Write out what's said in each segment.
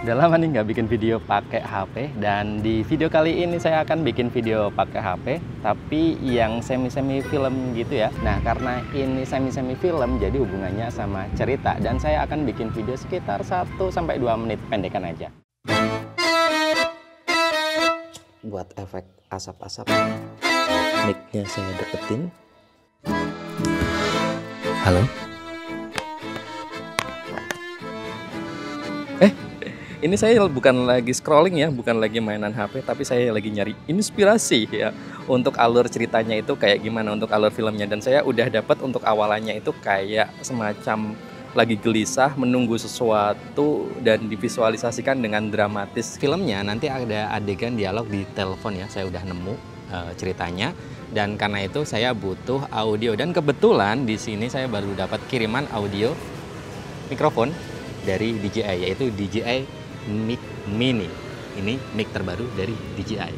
Udah lama nih nggak bikin video pakai HP, dan di video kali ini saya akan bikin video pakai HP, tapi yang semi-semi film gitu ya. Nah, karena ini semi-semi film, jadi hubungannya sama cerita, dan saya akan bikin video sekitar 1-2 menit pendekan aja. Buat efek asap-asap, mic-nya saya deketin. Halo? Ini saya bukan lagi scrolling ya, bukan lagi mainan HP, tapi saya lagi nyari inspirasi ya untuk alur ceritanya itu kayak gimana, untuk alur filmnya. Dan saya udah dapat untuk awalannya itu kayak semacam lagi gelisah menunggu sesuatu dan divisualisasikan dengan dramatis. Filmnya nanti ada adegan dialog di telepon ya, saya udah nemu ceritanya. Dan karena itu saya butuh audio, dan kebetulan di sini saya baru dapat kiriman audio mikrofon dari DJI, yaitu DJI Mic Mini. Ini mic terbaru dari DJI.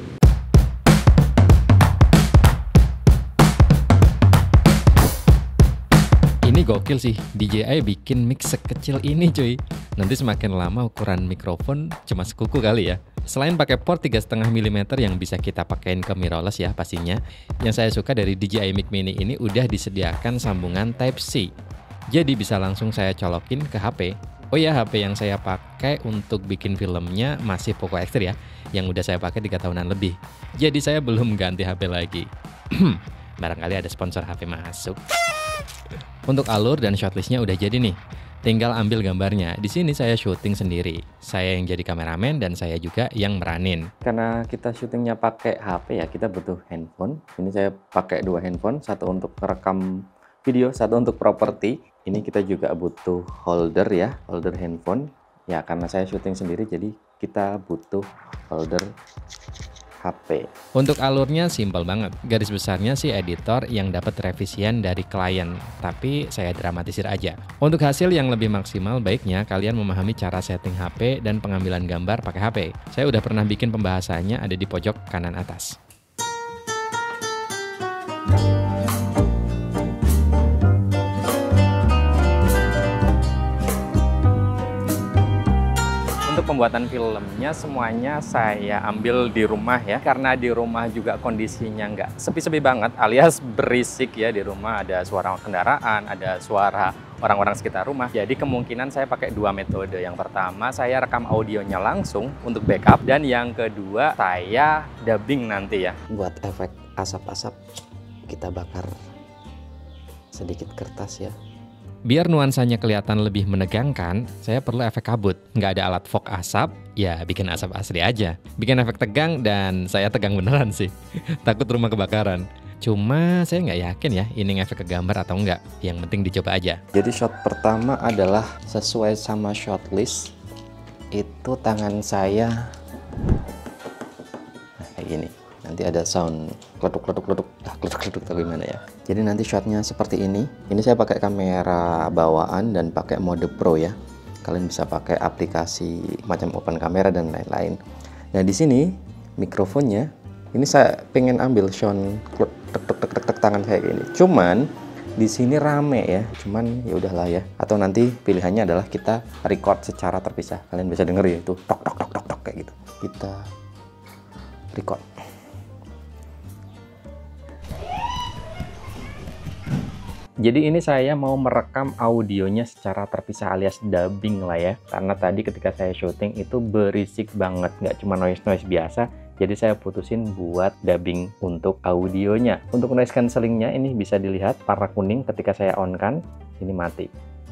Ini gokil sih, DJI bikin mic sekecil ini cuy. Nanti semakin lama ukuran mikrofon cuma sekuku kali ya. Selain pakai port 3,5 mm yang bisa kita pakein ke mirrorless ya pastinya, yang saya suka dari DJI Mic Mini ini udah disediakan sambungan Type-C. Jadi bisa langsung saya colokin ke HP. Oh ya, HP yang saya pakai untuk bikin filmnya masih Poco X3 ya, yang udah saya pakai 3 tahunan lebih. Jadi saya belum ganti HP lagi. Barangkali ada sponsor HP masuk. Untuk alur dan shotlistnya udah jadi nih. Tinggal ambil gambarnya. Di sini saya syuting sendiri. Saya yang jadi kameramen dan saya juga yang meranin. Karena kita syutingnya pakai HP ya, kita butuh handphone. Ini saya pakai 2 handphone, satu untuk merekam video, satu untuk properti. Ini kita juga butuh holder ya, holder handphone. Ya karena saya syuting sendiri, jadi kita butuh holder HP. Untuk alurnya simpel banget. Garis besarnya sih editor yang dapat revisian dari klien, tapi saya dramatisir aja. Untuk hasil yang lebih maksimal, baiknya kalian memahami cara setting HP dan pengambilan gambar pakai HP. Saya udah pernah bikin pembahasannya, ada di pojok kanan atas. Untuk pembuatan filmnya semuanya saya ambil di rumah ya, karena di rumah juga kondisinya nggak sepi-sepi banget alias berisik ya. Di rumah ada suara kendaraan, ada suara orang-orang sekitar rumah. Jadi kemungkinan saya pakai 2 metode. Yang pertama saya rekam audionya langsung untuk backup, dan yang kedua saya dubbing nanti ya. Buat efek asap-asap kita bakar sedikit kertas ya. Biar nuansanya kelihatan lebih menegangkan, saya perlu efek kabut. Nggak ada alat fog asap, ya bikin asap asli aja. Bikin efek tegang, dan saya tegang beneran sih. Takut rumah kebakaran. Cuma saya nggak yakin ya ini ngefek ke gambar atau enggak. Yang penting dicoba aja. Jadi shot pertama adalah sesuai sama shot list. Itu tangan saya kayak gini. Nanti ada sound kleduk-kleduk-kleduk, kleduk-kleduk atau gimana ya. Jadi nanti shotnya seperti ini. Ini saya pakai kamera bawaan dan pakai mode pro ya. Kalian bisa pakai aplikasi macam open kamera dan lain-lain. Nah di sini mikrofonnya, ini saya pengen ambil sound tek tangan saya ini. Cuman di sini rame ya. Cuman ya udahlah ya. Atau nanti pilihannya adalah kita record secara terpisah. Kalian bisa denger ya itu tok tok tok tok tok kayak gitu. Kita record. Jadi ini saya mau merekam audionya secara terpisah alias dubbing lah ya. Karena tadi ketika saya syuting itu berisik banget, nggak cuma noise-noise biasa. Jadi saya putusin buat dubbing untuk audionya. Untuk noise cancellingnya ini bisa dilihat warna kuning ketika saya on kan, ini mati.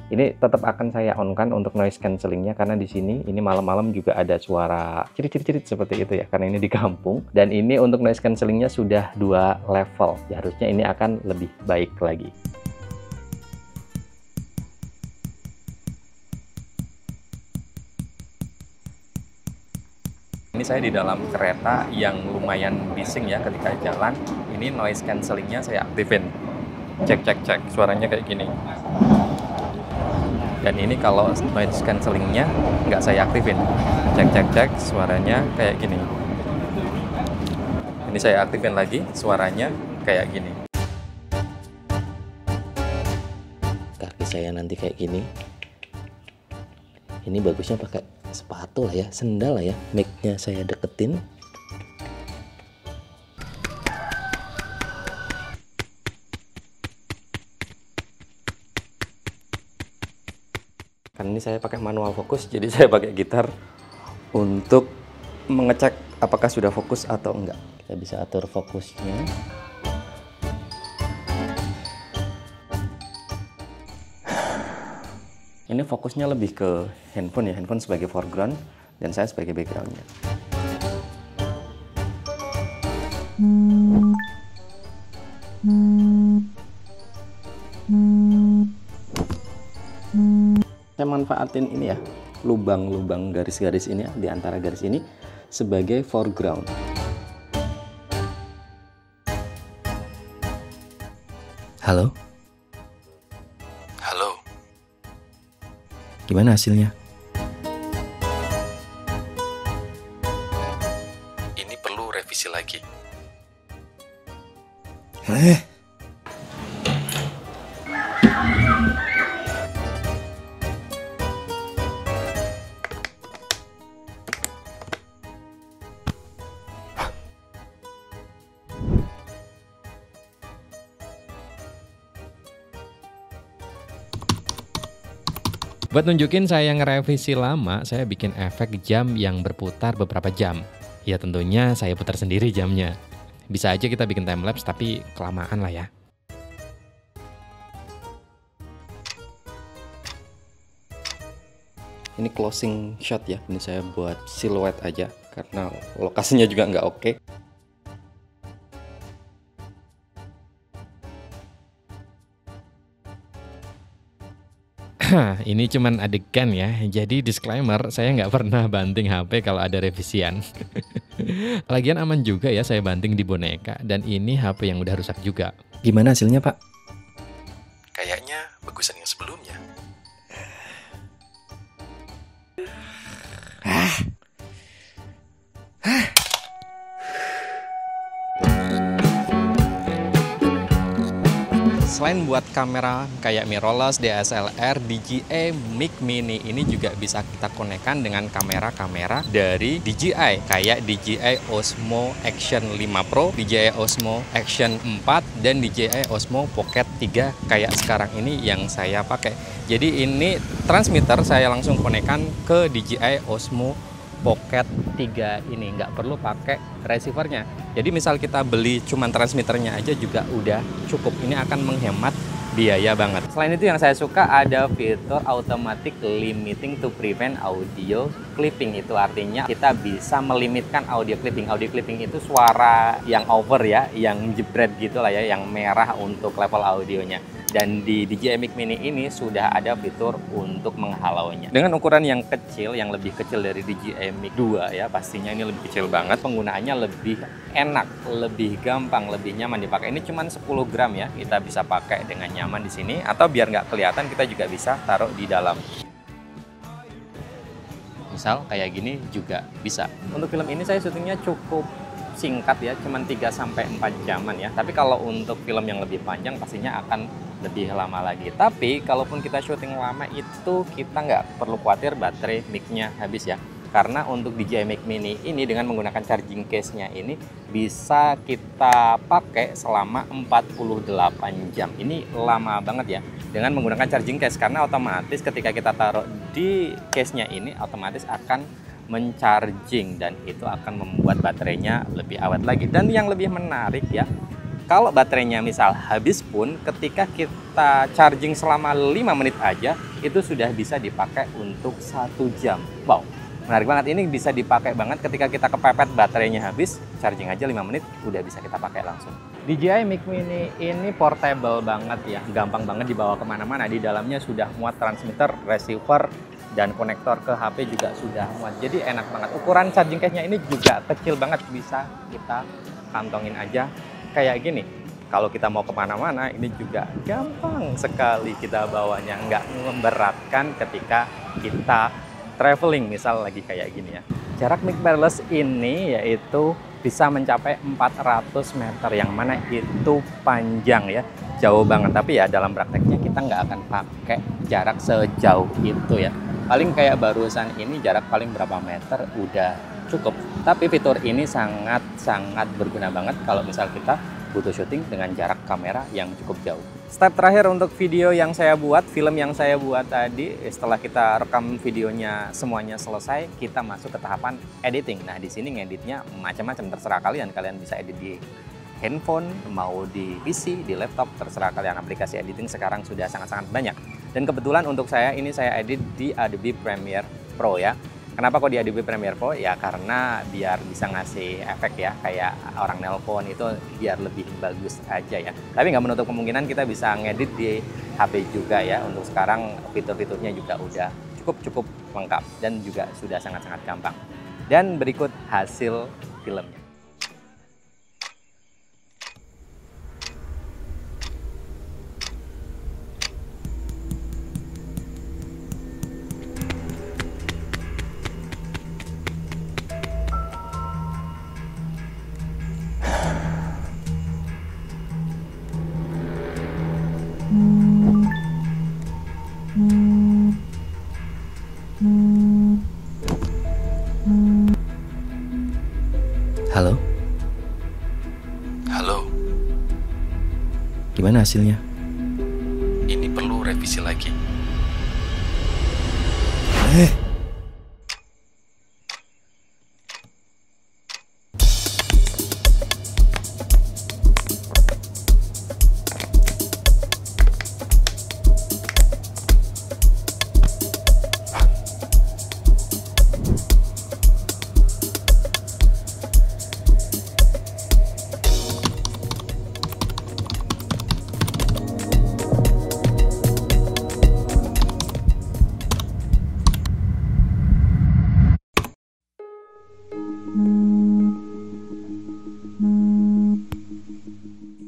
Ini tetap akan saya on kan untuk noise cancellingnya, karena di sini ini malam-malam juga ada suara cirit-cirit seperti itu ya, karena ini di kampung. Dan ini untuk noise cancellingnya sudah 2 level. Ya, harusnya ini akan lebih baik lagi. Ini saya di dalam kereta yang lumayan bising ya ketika jalan. Ini noise cancellingnya saya aktifin. Cek, suaranya kayak gini. Dan ini kalau noise cancellingnya nggak saya aktifin. Cek, suaranya kayak gini. Ini saya aktifin lagi, suaranya kayak gini. Kaki saya nanti kayak gini. Ini bagusnya pakai sepatu lah ya, sendal lah ya. Mic-nya saya deketin. Kan ini saya pakai manual fokus, jadi saya pakai gitar untuk mengecek apakah sudah fokus atau enggak. Kita bisa atur fokusnya. Ini fokusnya lebih ke handphone ya, handphone sebagai foreground dan saya sebagai backgroundnya. Saya manfaatin ini ya, lubang-lubang garis-garis ini di antara garis ini sebagai foreground. Halo? Halo? Gimana hasilnya? Ini perlu revisi lagi. Buat nunjukin saya ngerevisi lama, saya bikin efek jam yang berputar beberapa jam. Ya tentunya saya putar sendiri jamnya. Bisa aja kita bikin timelapse tapi kelamaan lah ya. Ini closing shot ya, ini saya buat siluet aja karena lokasinya juga nggak oke. Ini cuman adegan ya, jadi disclaimer, saya nggak pernah banting HP kalau ada revisian. Lagian aman juga ya saya banting di boneka, dan ini HP yang udah rusak juga. Gimana hasilnya, Pak? Kayaknya bagusan yang sebelumnya. Selain buat kamera kayak mirrorless, DSLR, DJI Mic Mini ini juga bisa kita konekkan dengan kamera-kamera dari DJI kayak DJI Osmo Action 5 Pro, DJI Osmo Action 4, dan DJI Osmo Pocket 3 kayak sekarang ini yang saya pakai. Jadi ini transmitter saya langsung konekkan ke DJI Osmo Pocket 3 ini, nggak perlu pakai receivernya. Jadi misal kita beli cuman transmitternya aja juga udah cukup. Ini akan menghemat biaya banget. Selain itu yang saya suka ada fitur automatic limiting to prevent audio clipping. Itu artinya kita bisa melimitkan audio clipping. Audio clipping itu suara yang over ya, yang jebret gitu lah ya, yang merah untuk level audionya. Dan di DJI Mic Mini ini sudah ada fitur untuk menghalaunya. Dengan ukuran yang kecil, yang lebih kecil dari DJI Mic 2 ya, pastinya ini lebih kecil banget. Penggunaannya lebih enak, lebih gampang, lebih nyaman dipakai. Ini cuma 10 gram ya, kita bisa pakai dengan nyaman di sini. Atau biar nggak kelihatan, kita juga bisa taruh di dalam. Misal kayak gini juga bisa. Untuk film ini saya syutingnya cukup singkat ya, cuma 3-4 jaman ya. Tapi kalau untuk film yang lebih panjang pastinya akan lebih lama lagi. Tapi kalaupun kita syuting lama itu kita nggak perlu khawatir baterai mic-nya habis ya. Karena untuk DJI Mic Mini ini dengan menggunakan charging case-nya ini bisa kita pakai selama 48 jam. Ini lama banget ya dengan menggunakan charging case, karena otomatis ketika kita taruh di case-nya ini otomatis akan mencharging dan itu akan membuat baterainya lebih awet lagi. Dan yang lebih menarik ya, kalau baterainya misal habis pun ketika kita charging selama 5 menit aja itu sudah bisa dipakai untuk 1 jam. Wow, menarik banget. Ini bisa dipakai banget ketika kita kepepet baterainya habis, charging aja 5 menit udah bisa kita pakai langsung. DJI Mic Mini ini portable banget ya, gampang banget dibawa kemana-mana. Di dalamnya sudah muat transmitter, receiver, dan konektor ke HP juga sudah muat. Jadi enak banget. Ukuran charging case-nya ini juga kecil banget, bisa kita kantongin aja kayak gini. Kalau kita mau kemana-mana ini juga gampang sekali kita bawanya, nggak memberatkan ketika kita traveling misal lagi kayak gini ya. Jarak mic mirrorless ini yaitu bisa mencapai 400 meter, yang mana itu panjang ya, jauh banget. Tapi ya dalam prakteknya kita nggak akan pakai jarak sejauh itu ya. Paling kayak barusan ini jarak paling berapa meter udah cukup. Tapi fitur ini sangat berguna banget kalau misal kita butuh syuting dengan jarak kamera yang cukup jauh. Step terakhir untuk video yang saya buat, film yang saya buat tadi, setelah kita rekam videonya semuanya selesai, kita masuk ke tahapan editing. Nah, di sini ngeditnya macam-macam, terserah kalian. Kalian bisa edit di handphone, mau di PC, di laptop, terserah kalian. Aplikasi editing sekarang sudah sangat-sangat banyak. Dan kebetulan untuk saya ini saya edit di Adobe Premiere Pro ya. Kenapa kok di Adobe Premiere Pro? Ya karena biar bisa ngasih efek ya, kayak orang nelpon itu biar lebih bagus aja ya. Tapi nggak menutup kemungkinan kita bisa ngedit di HP juga ya. Untuk sekarang fitur-fiturnya juga udah cukup lengkap dan juga sudah sangat-sangat gampang. Dan berikut hasil filmnya. Halo? Halo, Gimana hasilnya? ini perlu revisi lagi.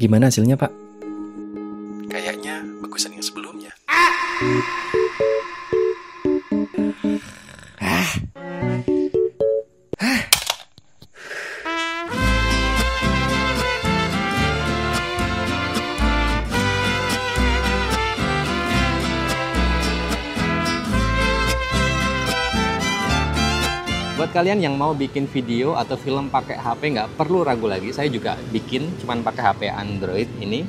Gimana hasilnya, Pak? Kayaknya bagusan yang sebelumnya. Buat kalian yang mau bikin video atau film pakai HP, nggak perlu ragu lagi. Saya juga bikin cuman pakai HP Android ini,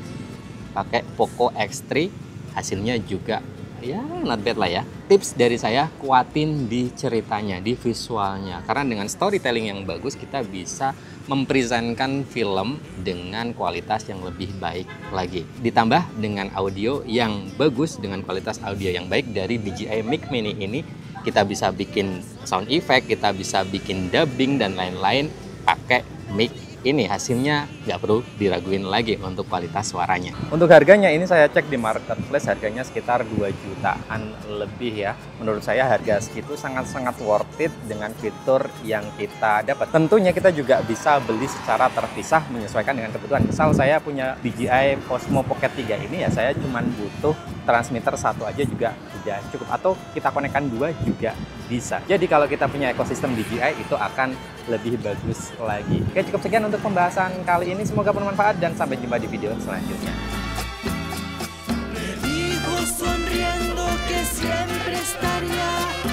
pakai Poco X3. Hasilnya juga ya not bad lah ya. Tips dari saya, kuatin di ceritanya, di visualnya. Karena dengan storytelling yang bagus, kita bisa mempresentkan film dengan kualitas yang lebih baik lagi. Ditambah dengan audio yang bagus, dengan kualitas audio yang baik dari DJI Mic Mini ini, kita bisa bikin sound effect, kita bisa bikin dubbing dan lain-lain pakai mic ini. Hasilnya nggak perlu diraguin lagi untuk kualitas suaranya. Untuk harganya ini saya cek di marketplace, harganya sekitar 2 jutaan lebih ya. Menurut saya harga segitu sangat-sangat worth it dengan fitur yang kita dapat. Tentunya kita juga bisa beli secara terpisah menyesuaikan dengan kebutuhan. Misal saya punya DJI Osmo Pocket 3 ini ya, saya cuma butuh transmitter satu aja juga udah cukup, atau kita konekkan 2 juga bisa. Jadi kalau kita punya ekosistem DJI itu akan lebih bagus lagi. Oke, cukup sekian untuk pembahasan kali ini, semoga bermanfaat dan sampai jumpa di video selanjutnya. Sonriendo que siempre estaría